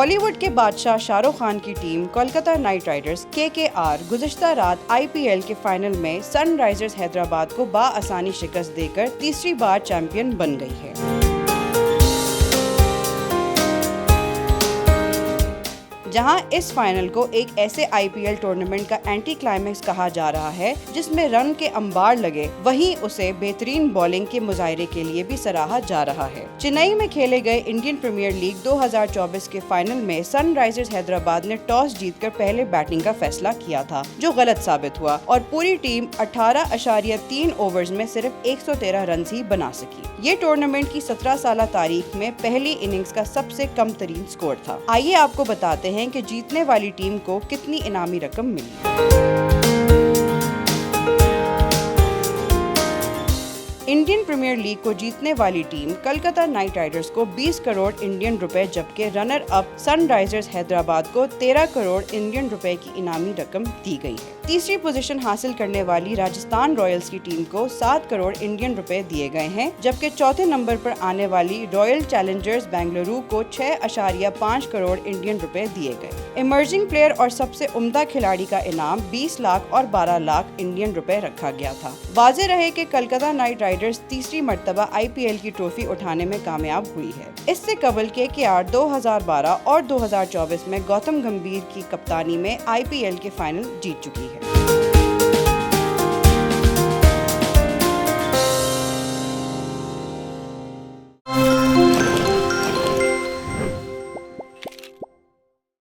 बॉलीवुड के बादशाह शाहरुख खान की team Kolkata night Riders KKR गुज़िश्ता रात IPL के फाइनल में सनराइजर्स हैदराबाद को बाआसानी शिकस्त देकर तीसरी बार चैंपियन बन गई है। जहां इस फाइनल को एक ऐसे IPL टूर्नामेंट का एंटी क्लाइमैक्स कहा जा रहा है जिसमें रन के अंबार लगे, वहीं उसे बेहतरीन बॉलिंग के मुजाहरे के लिए भी सराहा जा रहा है। चेन्नई में खेले गए इंडियन प्रीमियर लीग 2024 के फाइनल में सनराइजर्स हैदराबाद ने टॉस जीतकर पहले बैटिंग का फैसला किया था, जो गलत साबित हुआ और पूरी टीम 18.3 ओवर्स में सिर्फ 113 रन ही बना सकी। ये टूर्नामेंट की 17 साल तारीख में पहली इनिंग्स का सबसे कम तरीन स्कोर था। आइए आपको बताते हैं कि जीतने वाली टीम को कितनी इनामी रकम मिली। इंडियन प्रीमियर लीग को जीतने वाली टीम कोलकाता नाइट राइडर्स को 20 करोड़ इंडियन रुपए, जबकि रनर अप सनराइजर्स हैदराबाद को 13 करोड़ इंडियन रुपए की इनामी रकम दी गई है। तीसरी पोजीशन हासिल करने वाली राजस्थान रॉयल्स की टीम को 7 करोड़ इंडियन रुपए दिए गए हैं, जबकि चौथे नंबर पर आने वाली रॉयल चैलेंजर्स बेंगलुरु को 6.5 करोड़ इंडियन रुपए दिए गए। इमर्जिंग प्लेयर और सबसे उम्दा खिलाड़ी का इनाम 20 लाख और 12 लाख इंडियन रुपए रखा गया था। वाज़ेह रहे कि कोलकाता नाइट राइडर्स तीसरी मर्तबा IPL की ट्रॉफी उठाने में कामयाब हुई है। इससे कबल KKR 2012 और 2024 में गौतम गंभीर की कप्तानी में IPL के फाइनल जीत चुकी है।